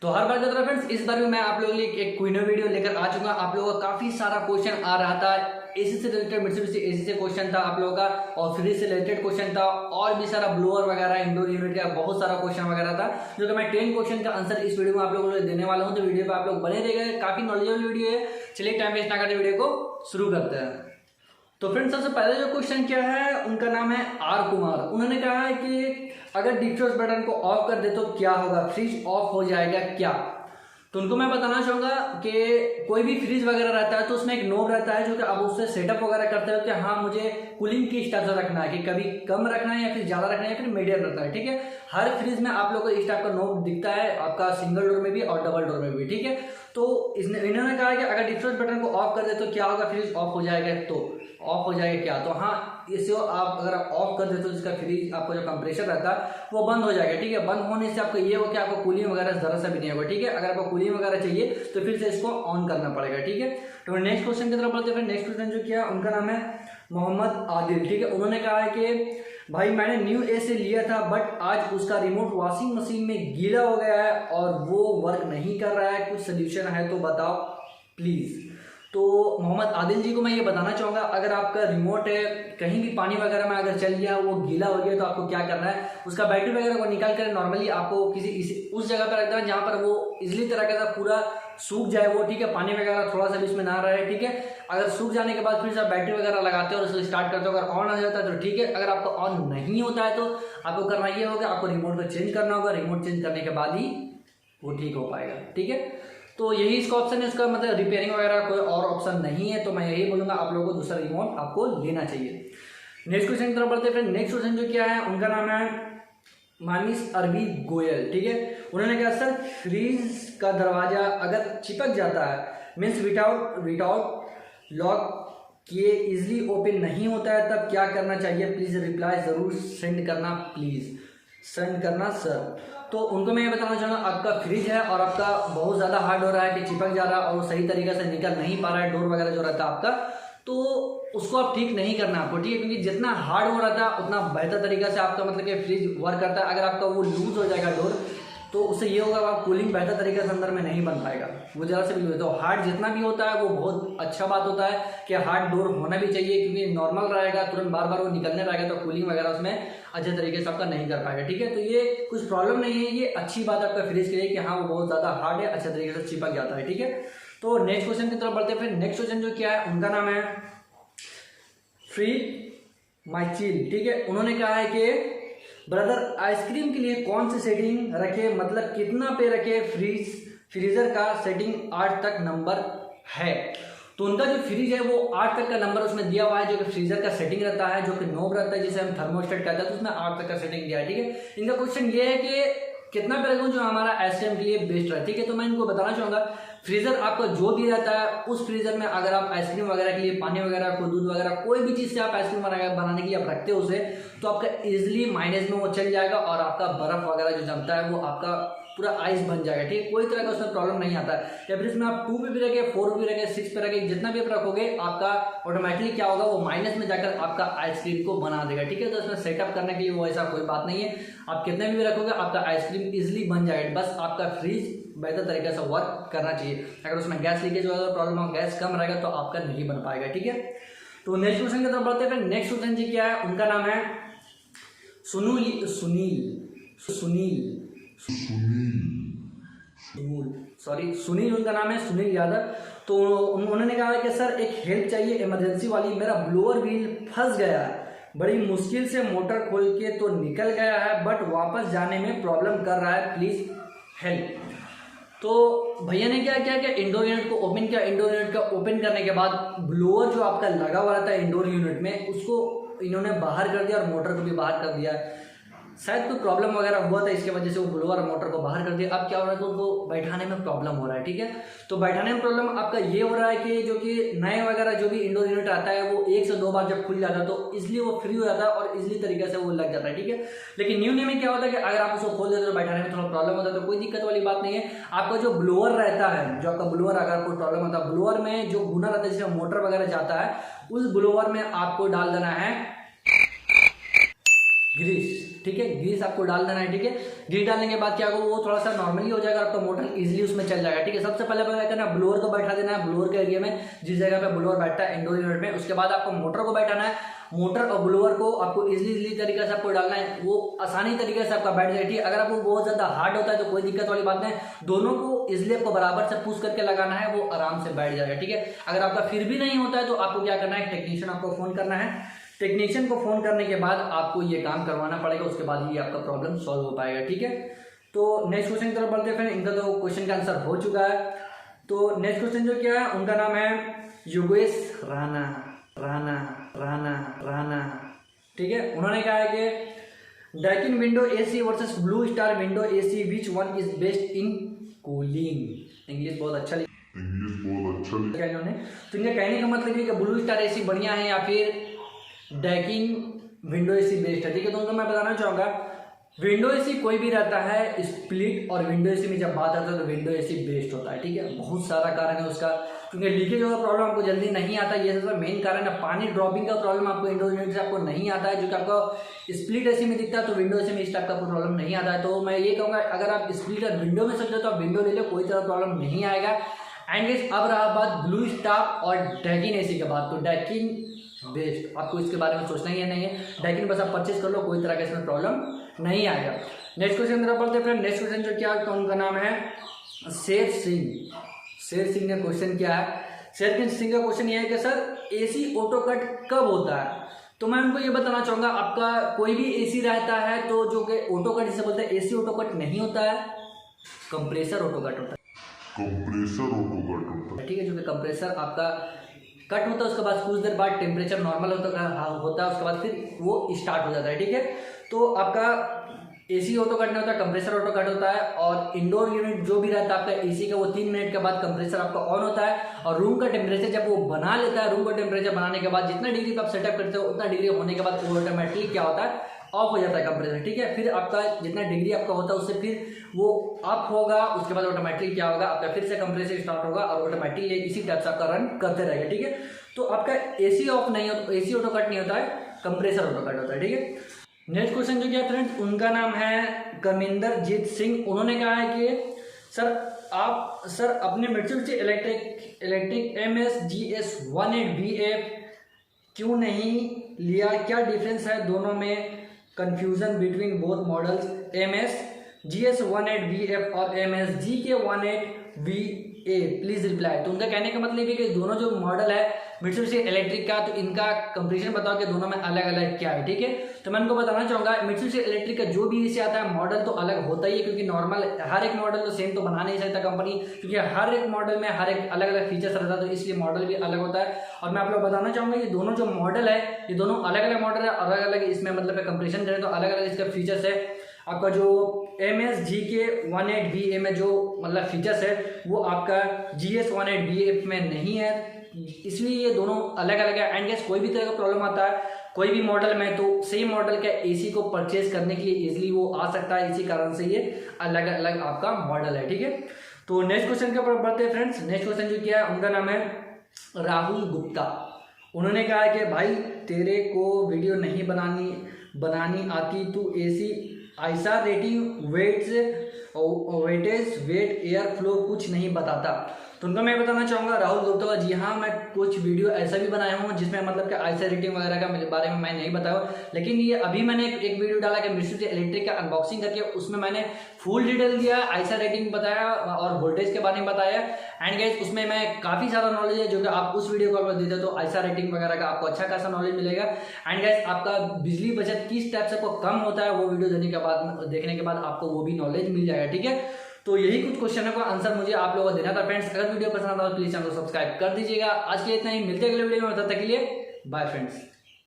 तो हर बार की तरह फ्रेंड्स इस बार भी मैं आप लोगों के लिए एक क्विनो वीडियो लेकर आ चुका हूं। आप लोगों का काफी सारा क्वेश्चन आ रहा था, एसी से रिलेटेड, मित्सुबिशी एसी से क्वेश्चन था आप लोगों का, और फ्रिज से रिलेटेड क्वेश्चन था, और भी सारा ब्लोअर वगैरह, इंडोर यूनिट का बहुत सारा क्वेश्चन वगैरह था, जो कि मैं 10 क्वेश्चन का आंसर इस वीडियो में आप लोगों को देने वाला हूं। तो वीडियो पे आप लोग बने रहेंगे, काफी नॉलेजेबल वीडियो है। चलिए टाइम वेस्ट ना करते वीडियो को शुरू करते हैं। तो फ्रेंड्स सबसे पहले जो क्वेश्चन क्या है, उनका नाम है आर कुमार। उन्होंने कहा है कि अगर डिफ्यूज बटन को ऑफ कर दे तो क्या होगा, फ्रिज ऑफ हो जाएगा क्या। तो उनको मैं बताना चाहूंगा कि कोई भी फ्रिज वगैरह रहता है तो उसमें एक नोब रहता है जो कि आप उससे सेटअप वगैरह करते हो कि हाँ मुझे कूलिंग किस टाइप से रखना है, कि कभी कम रखना है या फिर ज्यादा रखना है या फिर मीडियम रखना है। ठीक है, हर फ्रिज में आप लोगों को इस टाइप का नोब दिखता है, आपका सिंगल डोर में भी और डबल डोर में भी। ठीक है, तो इन्होंने कहा कि अगर डिफ्यूज बटन को ऑफ कर दे तो क्या होगा, फ्रिज ऑफ हो जाएगा। तो ऑफ हो जाएगा क्या, तो हाँ इसे आप अगर ऑफ कर देते तो इसका फ्रिज आपका जो कंप्रेसर रहता है वो बंद हो जाएगा। ठीक है, बंद होने से आपको ये हो कि आपको कूलिंग वगैरह जरा सा भी नहीं होगा। ठीक है, अगर आपको कूलिंग वगैरह चाहिए तो फिर से इसको ऑन करना पड़ेगा। ठीक है, तो नेक्स्ट क्वेश्चन की तरफ बढ़ते हैं। नेक्स्ट क्वेश्चन जो किया उनका नाम है मोहम्मद आदिल। ठीक है, उन्होंने कहा है कि भाई मैंने न्यू एसी लिया था बट आज उसका रिमोट वॉशिंग मशीन में गीला हो गया है और वो वर्क नहीं कर रहा है, कुछ सोल्यूशन है तो बताओ प्लीज। तो मोहम्मद आदिल जी को मैं ये बताना चाहूँगा, अगर आपका रिमोट है कहीं भी पानी वगैरह में अगर चल गया, वो गीला हो गया, तो आपको क्या करना है, उसका बैटरी वगैरह को निकाल कर नॉर्मली आपको किसी उस जगह पर रखना है जहाँ पर वो इजिली तरह का पूरा सूख जाए वो। ठीक है, पानी वगैरह थोड़ा सा भी इसमें ना रहे। ठीक है, अगर सूख जाने के बाद फिर आप बैटरी वगैरह लगाते हो और उसको स्टार्ट करते हो, अगर ऑन आ जाता है तो ठीक है, अगर आपको ऑन नहीं होता है तो आपको करना ये होगा, आपको रिमोट को चेंज करना होगा। रिमोट चेंज करने के बाद ही वो ठीक हो पाएगा। ठीक है, तो यही इसका ऑप्शन है, इसका मतलब रिपेयरिंग वगैरह कोई और ऑप्शन नहीं है। तो मैं यही बोलूंगा आप लोगों को दूसरा रिमोट आपको लेना चाहिए। नेक्स्ट क्वेश्चन की तरफ बढ़ते हैं। नेक्स्ट क्वेश्चन जो क्या है उनका नाम है मानिस अरबी गोयल। ठीक है, उन्होंने कहा सर फ्रीज का दरवाजा अगर चिपक जाता है, मीन्स विदाउट लॉक किए इजिली ओपन नहीं होता है, तब क्या करना चाहिए, प्लीज रिप्लाई जरूर सेंड करना, प्लीज सेंड करना सर। तो उनको मैं ये बताना चाहूँगा, आपका फ्रिज है और आपका बहुत ज़्यादा हार्ड हो रहा है कि चिपक जा रहा है और वो सही तरीके से निकल नहीं पा रहा है, डोर वगैरह जो रहता है आपका, तो उसको आप ठीक नहीं करना आपको। ठीक है, क्योंकि जितना हार्ड हो रहा था उतना बेहतर तरीके से आपका मतलब कि फ्रिज वर्क करता है। अगर आपका वो लूज हो जाएगा डोर तो उससे ये होगा आप कूलिंग बेहतर तरीके से अंदर में नहीं बन पाएगा, वो जरा से भी लूज। तो हार्ड जितना भी होता है वो बहुत अच्छा बात होता है कि हार्ड डोर होना भी चाहिए, क्योंकि नॉर्मल रहेगा तुरंत बार बार वो निकलने रहेगा तो कूलिंग वगैरह उसमें अच्छे तरीके से आपका नहीं कर पाएगा। ठीक है, तो ये कुछ प्रॉब्लम नहीं है, ये अच्छी बात है आपका फ्रिज के लिए कि हाँ वो बहुत ज़्यादा हार्ड है, अच्छे तरीके से चिपक जाता है। ठीक है, तो नेक्स्ट क्वेश्चन की तरफ बढ़ते हैं। फिर नेक्स्ट क्वेश्चन जो क्या है उनका नाम है फ्री माइचिल। ठीक है, उन्होंने कहा है कि ब्रदर आइसक्रीम के लिए कौन सी सेटिंग रखे, मतलब कितना पे रखे, फ्रीजर का सेटिंग 8 तक नंबर है। तो उनका जो फ्रिज है वो 8 तक का नंबर उसमें दिया हुआ है, जो कि फ्रीजर का सेटिंग रहता है, जो कि नोब रहता है जिसे हम थर्मोस्टेट कहते हैं, तो उसमें 8 तक का सेटिंग दिया है। ठीक है, इनका क्वेश्चन ये है कि कितना पे रखूं जो हमारा आइसक्रीम के लिए बेस्ट है। ठीक है, तो मैं इनको बताना चाहूंगा, फ्रीजर आपका जो भी रहता है उस फ्रीजर में अगर आप आइसक्रीम वगैरह के लिए पानी वगैरह को दूध वगैरह कोई भी चीज से आप आइसक्रीम बनाने के लिए आप रखते हो उसे, तो आपका इजिली माइनस में वो चल जाएगा और आपका बर्फ वगैरह जो जमता है वो आपका पूरा आइस बन जाएगा। ठीक है, कोई तरह का उसमें प्रॉब्लम नहीं आता है। या फिर इसमें आप 2 पे भी रखे, 4 पे भी रखे, 6 पे रखे, जितना भी आप रखोगे आपका ऑटोमेटिकली क्या होगा, वो माइनस में जाकर आपका आइसक्रीम को बना देगा। ठीक है, तो इसमें सेटअप करने के लिए वो ऐसा कोई बात नहीं है, आप कितने भी रखोगे आपका आइसक्रीम इजिली बन जाएगा। बस आपका फ्रिज बेहतर तरीके से वर्क करना चाहिए। अगर उसमें गैस लीकेज वगैरह प्रॉब्लम हो, गैस कम रहेगा तो आपका नहीं बन पाएगा। ठीक है, तो नेक्स्ट क्वेश्चन की तरफ बढ़ते हैं। नेक्स्ट क्वेश्चन जी क्या है, उनका नाम है सुनील उनका नाम है, सुनील यादव। तो उन्होंने कहा है कि सर एक हेल्प चाहिए इमरजेंसी वाली, मेरा ब्लोअर व्हील फंस गया है, बड़ी मुश्किल से मोटर खोल के तो निकल गया है बट वापस जाने में प्रॉब्लम कर रहा है, प्लीज हेल्प। तो भैया ने क्या किया कि इंडोर यूनिट को ओपन किया। इंडोर यूनिट का ओपन करने के बाद ब्लोअर जो आपका लगा हुआ रहता है इंडोर यूनिट में, उसको इन्होंने बाहर कर दिया और मोटर को भी बाहर कर दिया। शायद कोई प्रॉब्लम वगैरह हुआ था, इसके वजह से वो ब्लोअर और मोटर को बाहर कर दिया। अब क्या हो रहा है, तो उनको बैठाने में प्रॉब्लम हो रहा है। ठीक है, तो बैठाने में प्रॉब्लम आपका ये हो रहा है कि जो कि नए वगैरह जो भी इंडोर यूनिट आता है वो 1 से 2 बार जब खुल जाता है तो इसलिए वो फ्री हो जाता है और इजिली तरीके से वो लग जाता है। ठीक है, लेकिन न्यू में क्या होता है कि अगर आप उसको खोल देते हो तो बैठाने में थोड़ा प्रॉब्लम होता है, तो कोई दिक्कत वाली बात नहीं है। आपका जो ब्लोअर रहता है, जो आपका ब्लोअर अगर कोई प्रॉब्लम होता है, ब्लोअर में जो गुना रहता है जिसमें मोटर वगैरह जाता है, उस ब्लोअर में आपको डाल देना है ग्रीस, ठीक है, ग्रीस आपको डाल देना है, ठीक है। ग्रीस डालने के बाद क्या होगा, वो थोड़ा सा नॉर्मली हो जाएगा, आपका मोटर इजीली उसमें चल जाएगा, ठीक है। सबसे पहले क्या करना है, ब्लोअर को बैठा देना है, ब्लोअर के एरिया में जिस जगह पे ब्लोअर बैठता है इंडोर यूनिट में। उसके बाद आपको मोटर को बैठाना है, मोटर और ब्लोअर को आपको इजीली तरीके से आपको डालना है, वो आसानी तरीके से आपका बैठ जाए, ठीक है। अगर आपको बहुत ज्यादा हार्ड होता है तो कोई दिक्कत वाली बात नहीं, दोनों को इजीली आपको बराबर से पुश करके लगाना है, वो आराम से बैठ जाएगा, ठीक है। अगर आपका फिर भी नहीं होता है तो आपको क्या करना है, टेक्नीशियन आपको फोन करना है, टेक्नीशियन को फोन करने के बाद आपको ये काम करवाना पड़ेगा, उसके बाद ही आपका प्रॉब्लम सॉल्व हो पाएगा, ठीक है। तो नेक्स्ट क्वेश्चन की तरफ बढ़ते हैं, इनका तो क्वेश्चन का आंसर हो चुका है। तो नेक्स्ट क्वेश्चन जो क्या है, उनका नाम है योगेश राणा, राणा राणा राणा, ठीक है। उन्होंने कहा है कि Daikin window AC versus Blue Star window AC which one is best in cooling. English बहुत अच्छा लिखा इन्होंने। तो इनका कहने का मतलब है कि ब्लू स्टार एसी बढ़िया है या फिर डैकिन विंडो एसी बेस्ट है, ठीक है। तो उनको मैं बताना चाहूंगा, विंडो एसी कोई भी रहता है स्प्लिट, और विंडो एसी में जब बात आता है तो विंडो एसी बेस्ट होता है, ठीक है। बहुत सारा कारण है उसका, क्योंकि लीकेज का प्रॉब्लम आपको जल्दी नहीं आता, ये सबसे मेन कारण है। पानी ड्रॉपिंग का प्रॉब्लम आपको इंडोर यूनिट से आपको नहीं आता है, जो कि आपको स्प्लिट एसी में दिखता है, तो विंडो एसी में इस टाइप का प्रॉब्लम नहीं आता है। तो मैं ये कहूँगा, अगर आप स्प्लिट और विंडो में सोचते हो तो आप विंडो ले लो, कोई तरह प्रॉब्लम नहीं आएगा। एंड गाइस अब रहा बात ब्लू स्टार और डैकिन एसी के बाद, तो डैकिन बेस्ट, आपको इसके बारे में सोचना ही नहीं है, डैकिन बस आप परचेज कर लो, कोई तरह का इसमें प्रॉब्लम नहीं आएगा। नेक्स्ट क्वेश्चन तरफ बढ़ते हैं फ्रेंड। नेक्स्ट क्वेश्चन जो क्या है, उनका नाम है शेर सिंह। शेर सिंह का क्वेश्चन क्या है, शेर सिंह का क्वेश्चन ये है कि सर एसी ऑटो कट कब होता है। तो मैं उनको ये बताना चाहूंगा, आपका कोई भी एसी रहता है तो जो कि ऑटो कट जिसे बोलते हैं, एसी ऑटो कट नहीं होता है, कंप्रेसर ऑटो कट होता है, ठीक है। जो कि कंप्रेसर आपका कट होता है, उसके बाद कुछ देर बाद टेम्परेचर नॉर्मल होता है, उसके बाद फिर वो स्टार्ट हो जाता है, ठीक है। तो आपका एसी ऑटो कट नहीं होता, कंप्रेसर ऑटो कट होता है। और इंडोर यूनिट जो भी रहता है आपका एसी का, वो 3 मिनट के बाद कंप्रेसर आपका ऑन होता है, और रूम का टेम्परेचर जब वो बना लेता है, रूम का टेम्परेचर बनाने के बाद जितना डिग्री आप सेटअप करते हो उतना डिग्री होने के बाद वो ऑटोमेटिकली क्या होता है, ऑफ हो जाता है कंप्रेसर, ठीक है। फिर आपका जितना डिग्री आपका होता है उससे फिर वो अप होगा, उसके बाद ऑटोमेटिकली क्या होगा, आपका फिर से कंप्रेसर स्टार्ट होगा और ऑटोमेटिकली इसी टाइप से आपका रन करते रहेगा, ठीक है। तो आपका एसी ऑफ नहीं होता, एसी ऑटो कट नहीं होता है, कंप्रेसर ऑटो कट होता है, ठीक है। नेक्स्ट क्वेश्चन जो क्या फ्रेंड्स, उनका नाम है कमिंदर जीत सिंह। उन्होंने कहा है कि सर अपने मित्सुबिशी इलेक्ट्रिक MS-GS 18VF क्यों नहीं लिया, क्या डिफरेंस है दोनों में, confusion between both models MS-GS 18VF और MSG 18VA, प्लीज रिप्लाई। तो उनका कहने का मतलब है कि दोनों जो मॉडल है मित्सुबिशी इलेक्ट्रिक का, तो इनका कंपैरिजन बताओ कि दोनों में अलग अलग क्या है, ठीक है। तो मैं उनको बताना चाहूंगा, मित्सुबिशी इलेक्ट्रिक का जो भी एसी आता है मॉडल तो अलग होता ही है, क्योंकि नॉर्मल हर एक मॉडल तो सेम तो बना नहीं सकता कंपनी, क्योंकि हर एक मॉडल में हर एक अलग अलग फीचर्स रहता है, तो इसलिए मॉडल भी अलग होता है। और मैं आप लोग बताना चाहूंगा, ये दोनों जो मॉडल है, ये दोनों अलग अलग मॉडल है, अलग अलग इसमें मतलब कंपैरिजन करें तो अलग अलग इसका फीचर्स है। आपका जो MSG 18VA में जो मतलब फीचर्स है वो आपका GS 18VF में नहीं है, इसलिए ये दोनों अलग अलग है। एंड गैस कोई भी तरह का प्रॉब्लम आता है कोई भी मॉडल में, तो सेम मॉडल का एसी को परचेज करने के लिए इजीली वो आ सकता है, इसी कारण से ये अलग अलग आपका मॉडल है, ठीक है। तो नेक्स्ट क्वेश्चन के ऊपर बढ़ते हैं फ्रेंड्स। नेक्स्ट क्वेश्चन जो किया है उनका नाम है राहुल गुप्ता। उन्होंने कहा है कि भाई तेरे को वीडियो नहीं बनानी आती, तू एसी ऐसा rating weightage weight air flow कुछ नहीं बताता। तो उनको मैं बताना चाहूंगा राहुल गुप्ता का, जी हाँ मैं कुछ वीडियो ऐसा भी बनाया हूँ जिसमें मतलब कि आईसा रेटिंग वगैरह का मेरे बारे में मैं नहीं बताया, लेकिन ये अभी मैंने एक वीडियो डाला कि मित्सुबिशी इलेक्ट्रिक का अनबॉक्सिंग करके, उसमें मैंने फुल डिटेल दिया, आईसा रेटिंग बताया और वोल्टेज के बारे में बताया। एंड गाइस उसमें मैं काफी सारा नॉलेज है जो कि आप उस वीडियो को अगर देते तो आईसा रेटिंग वगैरह का आपको अच्छा खासा नॉलेज मिलेगा। एंड गाइस आपका बिजली बचत किस टाइप से कम होता है वो वीडियो देखने के बाद आपको वो भी नॉलेज मिल जाएगा, ठीक है। तो यही कुछ क्वेश्चन का आंसर मुझे आप लोगों को देना था फ्रेंड्स। अगर वीडियो पसंद आता तो प्लीज चैनल को सब्सक्राइब कर दीजिएगा। आज के लिए इतना ही, मिलते हैं अगले वीडियो में, तब तक के लिए बाय फ्रेंड्स।